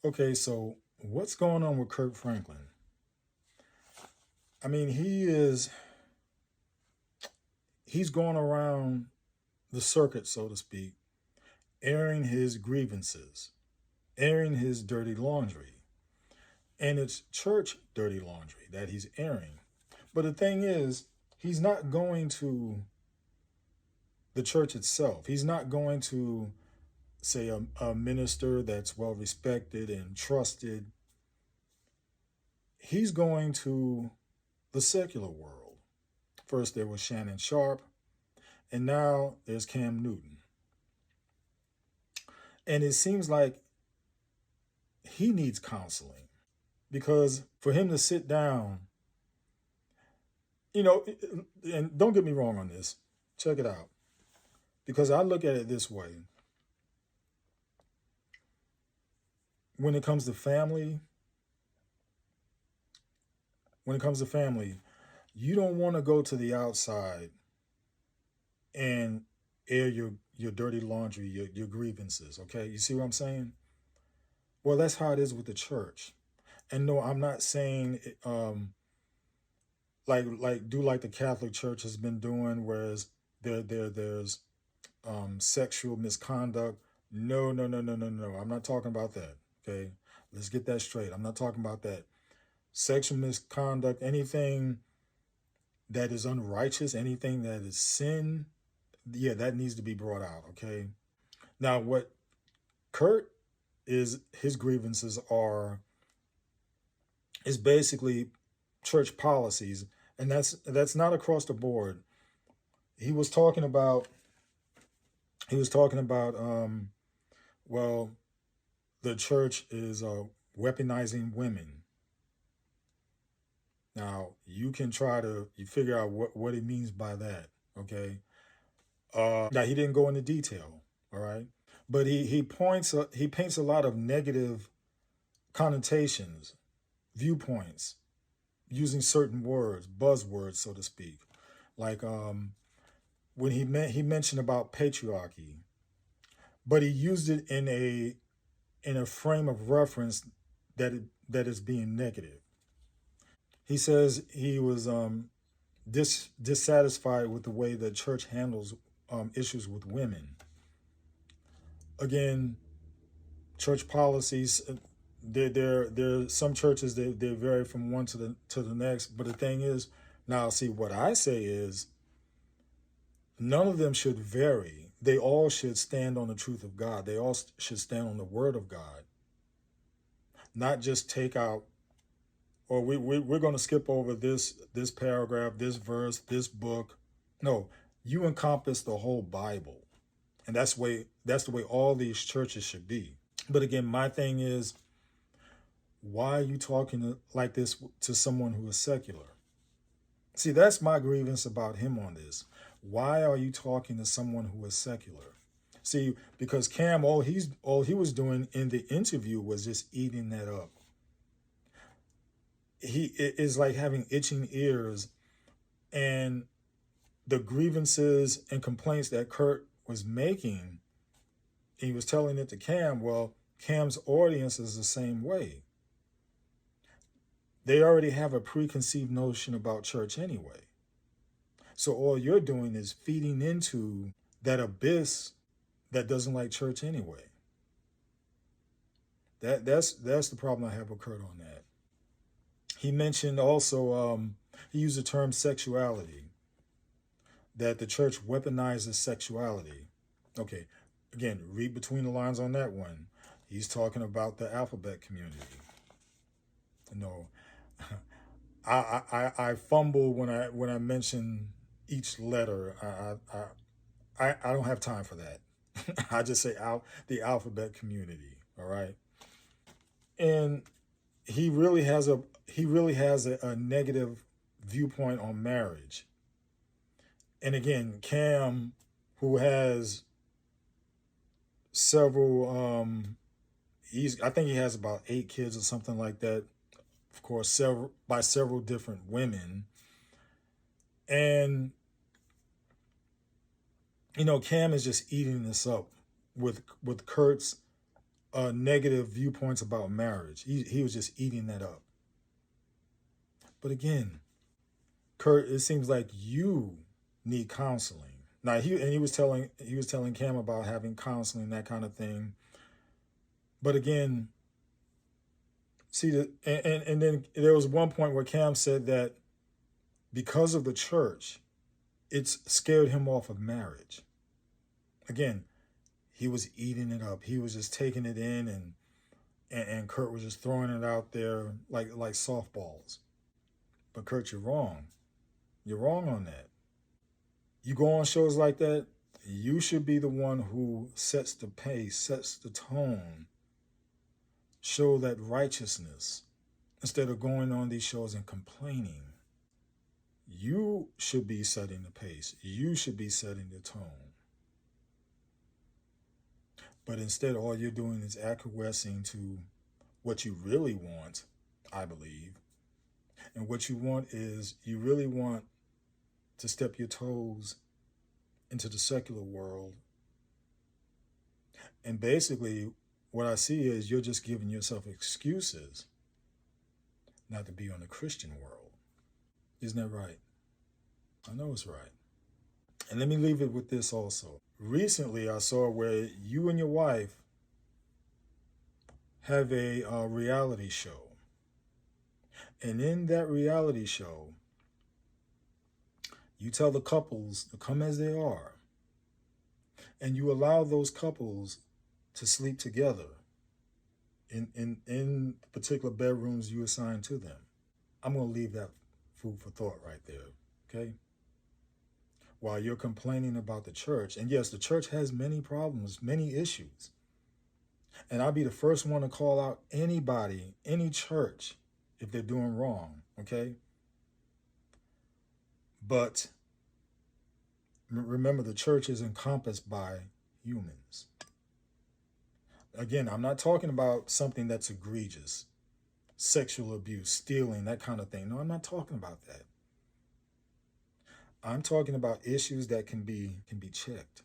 Okay, so what's going on with Kirk Franklin? I mean, he's going around the circuit, so to speak, airing his grievances, airing his dirty laundry. And it's church dirty laundry that he's airing. But the thing is, he's not going to the church itself. He's not going to, say, a minister that's well respected and trusted. He's going to the secular world. First, there was Shannon Sharp, and now there's Cam Newton. And it seems like he needs counseling because for him to sit down, you know, and don't get me wrong on this, check it out. Because I look at it this way when it comes to family, when it comes to family, you don't want to go to the outside and air your dirty laundry, your grievances, okay? You see what I'm saying? Well, that's how it is with the church. And no, I'm not saying like do like the Catholic Church has been doing, whereas there's sexual misconduct. No, no, no, no, no, no. I'm not talking about that. Okay, let's get that straight. I'm not talking about that. Sexual misconduct, anything that is unrighteous, anything that is sin, yeah, that needs to be brought out. Okay. Now, what Kurt is his grievances are is basically church policies, and that's not across the board. He was talking about he was talking about well, the church is weaponizing women. Now you can try to you figure out what he means by that. Okay. Now he didn't go into detail. All right, but he paints a lot of negative connotations, viewpoints, using certain words, buzzwords, so to speak. Like when he mentioned about patriarchy, but he used it in a frame of reference that is being negative. He says he was dissatisfied with the way the church handles issues with women. Again, church policies. There some churches they vary from one to the next. But the thing is, now see what I say is none of them should vary. They all should stand on the truth of God. They all should stand on the word of God, not just take out or we're going to skip over this paragraph, this verse, this book. No, you encompass the whole Bible, and that's the way all these churches should be. But again, my thing is, why are you talking like this to someone who is secular? See, that's my grievance about him on this. Why are you talking to someone who is secular? See, because Cam, all he was doing in the interview was just eating that up. He is like having itching ears, and the grievances and complaints that Kurt was making, he was telling it to Cam. Well, Cam's audience is the same way. They already have a preconceived notion about church anyway. So all you're doing is feeding into that abyss that doesn't like church anyway. That's the problem I have with Kurt on that. He mentioned also he used the term sexuality, that the church weaponizes sexuality. Okay, again, read between the lines on that one. He's talking about the alphabet community. No, I fumble when I mention each letter. I don't have time for that. I just say the alphabet community. All right, and he really has a negative viewpoint on marriage. And again, Cam, who has several, I think he has about 8 kids or something like that. Of course, several different women, and Cam is just eating this up with Kurt's negative viewpoints about marriage. He was just eating that up. But again, Kurt, it seems like you need counseling. Now he was telling Cam about having counseling, that kind of thing. But again, see and then there was one point where Cam said that because of the church, it's scared him off of marriage. Again, he was eating it up. He was just taking it in, and Kurt was just throwing it out there like softballs. But Kurt, you're wrong. You're wrong on that. You go on shows like that, you should be the one who sets the pace, sets the tone, show that righteousness instead of going on these shows and complaining. You should be setting the pace. You should be setting the tone. But instead, all you're doing is acquiescing to what you really want, I believe. And what you want is, you really want to step your toes into the secular world. And basically, what I see is you're just giving yourself excuses not to be on the Christian world. Isn't that right? I know it's right. And let me leave it with this also. Recently, I saw where you and your wife have a reality show. And in that reality show, you tell the couples to come as they are. And you allow those couples to sleep together in particular bedrooms you assign to them. I'm going to leave that food for thought right there, okay? While you're complaining about the church, and yes, the church has many problems, many issues. And I'll be the first one to call out anybody, any church, if they're doing wrong, okay? But remember, the church is encompassed by humans. Again, I'm not talking about something that's egregious, sexual abuse, stealing, that kind of thing. No, I'm not talking about that. I'm talking about issues that can be checked.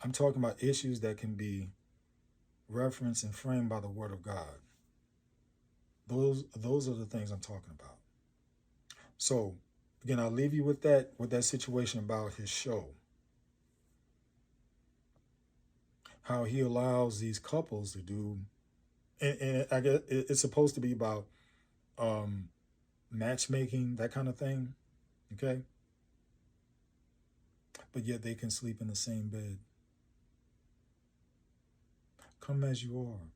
I'm talking about issues that can be referenced and framed by the Word of God. Those are the things I'm talking about. So, again, I'll leave you with that situation about his show. How he allows these couples to do, and I guess it's supposed to be about matchmaking, that kind of thing, okay? But yet they can sleep in the same bed. Come as you are.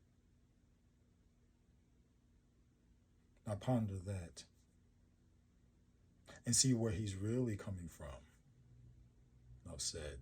Now ponder that and see where he's really coming from. Enough said.